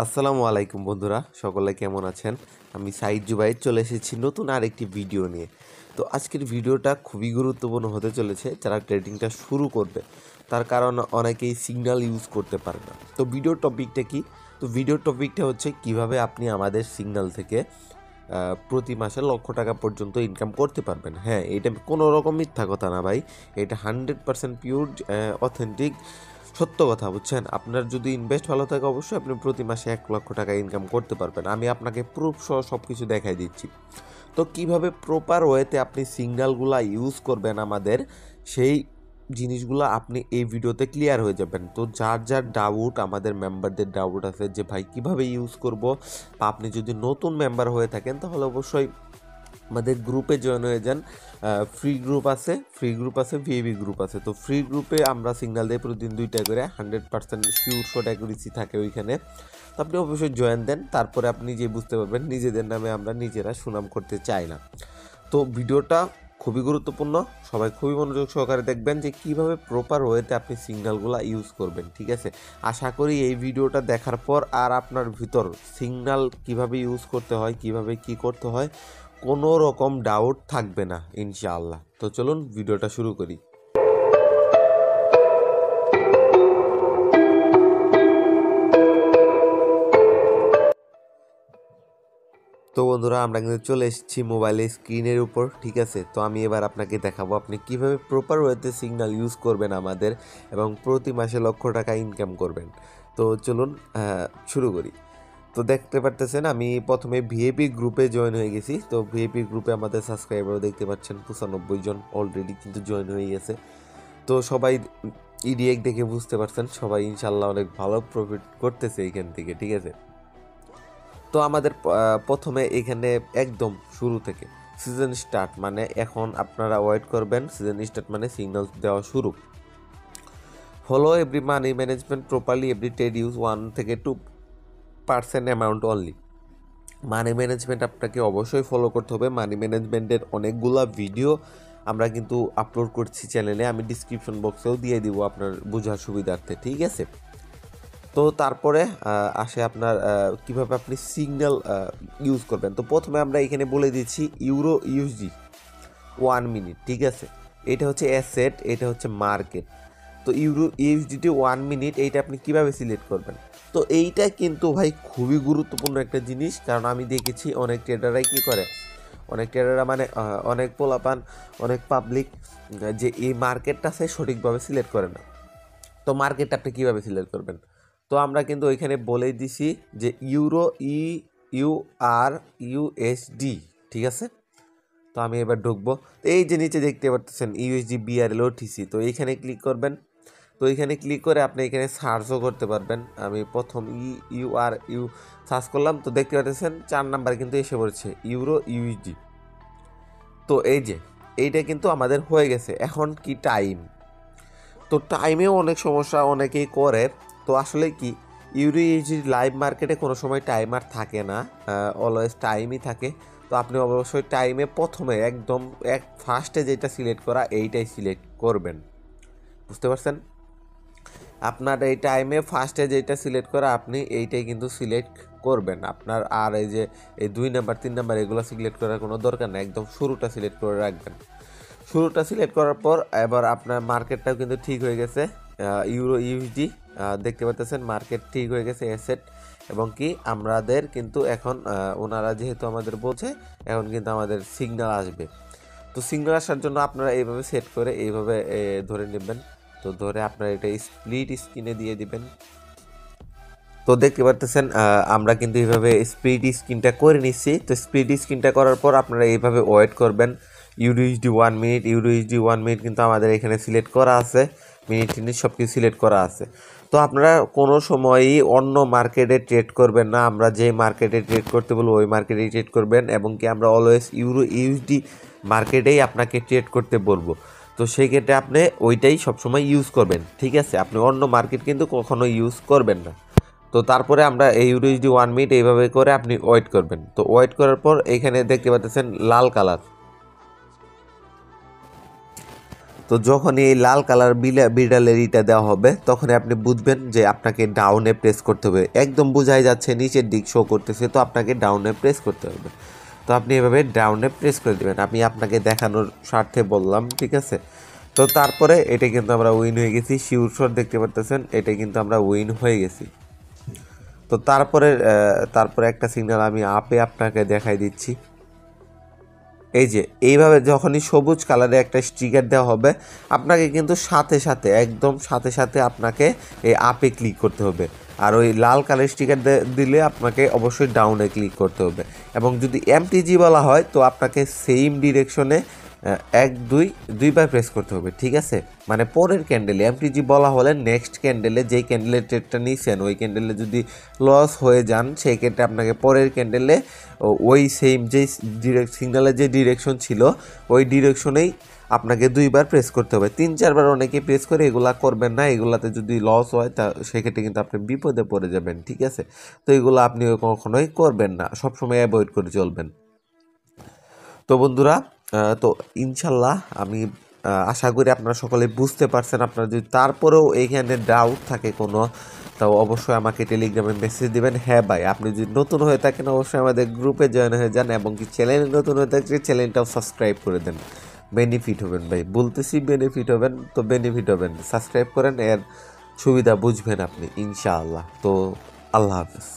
আসসালামু আলাইকুম বন্ধুরা, সকলে কেমন আছেন? আমি সাইদ জুবাইর চলে এসেছি নতুন আরেকটি ভিডিও নিয়ে। তো আজকের ভিডিওটা খুবই গুরুত্বপূর্ণ হতে চলেছে যারা ট্রেডিংটা শুরু করবে, তার কারণ অনেকেই সিগন্যাল ইউজ করতে পারে না। তো ভিডিওর টপিকটা কি? তো ভিডিওর টপিকটা হচ্ছে কিভাবে আপনি আমাদের সিগন্যাল থেকে প্রতি মাসে লক্ষ টাকা পর্যন্ত ইনকাম করতে পারবেন। হ্যাঁ, এটা কোনো রকম মিথ্যা কথা না ভাই, এটা 100% পিওর অথেন্টিক সত্য কথা, বুঝছেন? আপনার যদি ইনভেস্ট ভালো থাকে অবশ্যই আপনি প্রতি মাসে 1 লক্ষ টাকা ইনকাম করতে পারবেন। আমি আপনাকে প্রুফ সহ সব কিছু দেখাই দিচ্ছি। তো কিভাবে প্রপার ওয়েতে আপনি সিগন্যালগুলা ইউজ করবেন আমাদের, সেই জিনিসগুলো আপনি এই ভিডিওতে ক্লিয়ার হয়ে যাবেন। তো যার যার ডাউট, আমাদের মেম্বারদের ডাউট আছে যে ভাই কিভাবে ইউজ করব, বা আপনি যদি নতুন মেম্বার হয়ে থাকেন তাহলে অবশ্যই আমাদের গ্রুপে জয়েন হয়ে যান। ফ্রি গ্রুপ আছে, ভিআইপি গ্রুপ আছে। তো ফ্রি গ্রুপে আমরা সিগন্যাল দিই প্রতিদিন 2টা করে, 100% শিওর শট অ্যাকুরেসি থাকে ওইখানে। তো আপনি অবশ্যই জয়েন দেন, তারপরে আপনি নিজে বুঝতে পারবেন নিজেদের নামে আমরা নিজেরা সুনাম করতে চাই না। তো ভিডিওটা খুবই গুরুত্বপূর্ণ, সবাই খুবই মনোযোগ সহকারে দেখবেন যে কীভাবে প্রপার ওয়েতে আপনি সিগন্যালগুলো ইউজ করবেন, ঠিক আছে? আশা করি এই ভিডিওটা দেখার পর আর আপনার ভিতর সিগন্যাল কিভাবে ইউজ করতে হয়, কিভাবে কি করতে হয়, কোনো রকম ডাউট থাকবে না ইনশাআল্লাহ। তো চলুন ভিডিওটা শুরু করি। তো বন্ধুরা, আমরা কিন্তু চলে এসেছি মোবাইলের স্ক্রিনের উপর, ঠিক আছে? তো আমি এবার আপনাকে দেখাবো আপনি কিভাবে প্রপার ওয়েতে সিগন্যাল ইউজ করবেন আমাদের, এবং প্রতি মাসে লক্ষ টাকা ইনকাম করবেন। তো চলুন শুরু করি। তো দেখতে পারতেছেন আমি প্রথমে ভিআইপি গ্রুপে জয়েন হয়ে গেছি। তো ভিআইপি গ্রুপে আমাদের সাবস্ক্রাইবারও দেখতে পাচ্ছেন 95 জন অলরেডি কিন্তু জয়েন হয়ে গেছে। তো সবাই ইডিএক দেখে বুঝতে পারছেন সবাই ইনশাল্লাহ অনেক ভালো প্রফিট করতেছে এইখান থেকে, ঠিক আছে? তো আমাদের প্রথমে এখানে একদম শুরু থেকে সিজন স্টার্ট, মানে এখন আপনারা ওয়েট করবেন। সিজন স্টার্ট মানে সিগন্যাল দেওয়া শুরু। Follow every money management properly every trade use 1 থেকে 2% অ্যামাউন্ট অনলি। মানি ম্যানেজমেন্ট আপনাকে অবশ্যই ফলো করতে হবে। মানি ম্যানেজমেন্টের অনেকগুলো ভিডিও আমরা কিন্তু আপলোড করছি চ্যানেলে, আমি ডিসক্রিপশন বক্সেও দিয়ে দিব আপনার বোঝার সুবিধার্থে, ঠিক আছে? তো তারপরে আসে আপনার কিভাবে আপনি সিগন্যাল ইউজ করবেন। তো প্রথমে আমরা এখানে বলে দিচ্ছি ইউরো ইউএসডি 1 মিনিট, ঠিক আছে? এটা হচ্ছে অ্যাসেট, এটা হচ্ছে মার্কেট। তো ইউরো ইউএসডিটি 1 মিনিট, এইটা আপনি কিভাবে সিলেক্ট করবেন? তো এইটা কিন্তু ভাই খুবই গুরুত্বপূর্ণ একটা জিনিস, কারণ আমি দেখেছি অনেক ট্রেডাররাই কী করে, অনেক ট্রেডাররা মানে অনেক পোলাপান, অনেক পাবলিক যে এই মার্কেটটা সে সঠিকভাবে সিলেক্ট করে না। তো মার্কেটটা আপনি কীভাবে সিলেক্ট করবেন? তো আমরা কিন্তু ওইখানে বলেই দিছি যে ইউরো ইউএসডি, ঠিক আছে? তো আমি এবার ঢুকবো। তো এই যে নিচে দেখতে পাচ্ছেন ইউএসডি বিআরএল ওটিসি, তো এইখানে ক্লিক করবেন। তো এইখানে ক্লিক করে আপনি এখানে সার্চও করতে পারবেন। আমি প্রথম ইউ সার্চ করলাম, তো দেখতে পাচ্ছেন 4 নাম্বার কিন্তু এসে পড়ছে ইউরো ইউএসডি। তো এই যে এইটা কিন্তু আমাদের হয়ে গেছে। এখন কি টাইম? তো টাইমেও অনেক সমস্যা অনেকেই করে। তো আসলে কি, ইউরো ইউএসডি লাইভ মার্কেটে কোনো সময় টাইমার থাকে না, অলওয়েজ টাইমই থাকে। তো আপনি অবশ্যই টাইমে প্রথমে একদম ফার্স্টে যেটা সিলেক্ট করা এইটাই সিলেক্ট করবেন, বুঝতে পারছেন? আপনার এই টাইমে ফার্স্টে যেটা সিলেক্ট করা আপনি এইটাই কিন্তু সিলেক্ট করবেন। আপনার আর এই যে এই 2 নাম্বার 3 নাম্বার এগুলো সিলেক্ট করার কোনো দরকার নেই, একদম শুরুটা সিলেক্ট করে রাখবেন। শুরুটা সিলেক্ট করার পর এবার আপনার মার্কেটটাও কিন্তু ঠিক হয়ে গেছে, ইউরো ইউএসডি দেখতে পাচ্ছেন মার্কেট ঠিক হয়ে গেছে, অ্যাসেট। এবং কি আমাদের কিন্তু এখন ওনারা যেহেতু আমাদের বলছে এখন কিন্তু আমাদের সিগন্যাল আসবে। তো সিগন্যাল আসার জন্য আপনারা এইভাবে সেট করে এইভাবে ধরে নেবেন। তো ধরে আপনারা এটা স্প্লিট স্ক্রিনে দিয়ে দিবেন। তো দেখতে পাচ্ছেন আমরা কিন্তু এইভাবে স্প্লিট স্ক্রিনটা করে নিচ্ছি। তো স্প্লিট স্ক্রিনটা করার পর আপনারা এইভাবে ওয়েট করবেন। Euro USD 1 minute, euro USD 1 minute কিন্তু আমাদের এখানে সিলেক্ট করা আছে, মিনিট টিনিট সব কিছু সিলেক্ট করা আছে। তো আপনারা কোনো সময়ই অন্য মার্কেটে ট্রেড করবেন না, আমরা যে মার্কেটে ট্রেড করতে বলবো ওই মার্কেটেই ট্রেড করবেন, এবং কি আমরা অলওয়েজ ইউরো ইউএসডি মার্কেটেই আপনাকে ট্রেড করতে বলবো। তো সেই ক্ষেত্রে আপনি ওইটাই সবসময় ইউজ করবেন, ঠিক আছে? আপনি অন্য মার্কেট কিন্তু কখনো ইউজ করবেন না। তো তারপরে আমরা এই ইউরো ইউএসডি 1 মিনিট এইভাবে করে আপনি ওয়েট করবেন। তো ওয়েট করার পর এখানে দেখতে পাচ্ছেন লাল কালার। তো যখন এই লাল কালার বিড়ালের ইটা দেওয়া হবে তখন আপনি বুঝবেন যে আপনাকে ডাউনে প্রেস করতে হবে, একদম বোঝাই যাচ্ছে নিচের দিক শো করতেছে, তো আপনাকে ডাউনে প্রেস করতে হবে। তো আপনি এভাবে ডাউনে প্রেস করে দেবেন, আমি আপনাকে দেখানোর স্বার্থে বললাম, ঠিক আছে। তো তারপরে এটা কিন্তু আমরা উইন হয়ে গেছি, শিওর শট দেখতে পারতেছেন, এটা কিন্তু আমরা উইন হয়ে গেছি। তো তারপরে একটা সিগন্যাল আমি আপে আপনাকে দেখাই দিচ্ছি। এই যে এইভাবে যখনই সবুজ কালারে একটা স্টিকার দেওয়া হবে আপনাকে কিন্তু সাথে সাথে একদম সাথে সাথে আপনাকে এই আপে ক্লিক করতে হবে, আর ওই লাল কালার স্টিকার দিলে আপনাকে অবশ্যই ডাউনে ক্লিক করতে হবে। এবং যদি এমটিজি বলা হয় তো আপনাকে সেম ডিরেকশনে দুইবার প্রেস করতে হবে, ঠিক আছে। মানে পরের ক্যান্ডেলে এমটিজি বলা হলে নেক্সট ক্যান্ডেলে যেই ক্যান্ডেলের ট্রেডটা নিয়েছেন ওই ক্যান্ডেলে যদি লস হয়ে যান সেই ক্ষেত্রে আপনাকে পরের ক্যান্ডেলে ওই সেম যেই সিগন্যালের যে ডিরেকশন ছিল ওই ডিরেকশনেই আপনাকে দুইবার প্রেস করতে হবে। 3-4বার অনেকে প্রেস করে, এগুলা করবেন না, এগুলাতে যদি লস হয় তা সেক্ষেত্রে কিন্তু আপনি বিপদে পড়ে যাবেন, ঠিক আছে। তো এগুলো আপনি কখনোই করবেন না, সবসময় অ্যাভয়েড করে চলবেন। তো বন্ধুরা, তো ইনশাল্লাহ আমি আশা করি আপনারা সকলে বুঝতে পারছেন। আপনারা যদি তারপরেও এইখানে ডাউট থাকে কোনো, তাও অবশ্যই আমাকে টেলিগ্রামে মেসেজ দিবেন। হ্যাঁ ভাই, আপনি যদি নতুন হয়ে থাকেন অবশ্যই আমাদের গ্রুপে জয়েন হয়ে যান, এবং কি চ্যানেলে নতুন হয়ে থাকলে চ্যানেলটাও সাবস্ক্রাইব করে দেন। বেনিফিট হবেন ভাই, বলতেছি বেনিফিট হবেন, তো বেনিফিট হবেন, সাবস্ক্রাইব করেন, এর সুবিধা বুঝবেন আপনি ইনশাআল্লাহ। তো আল্লাহ হাফেজ।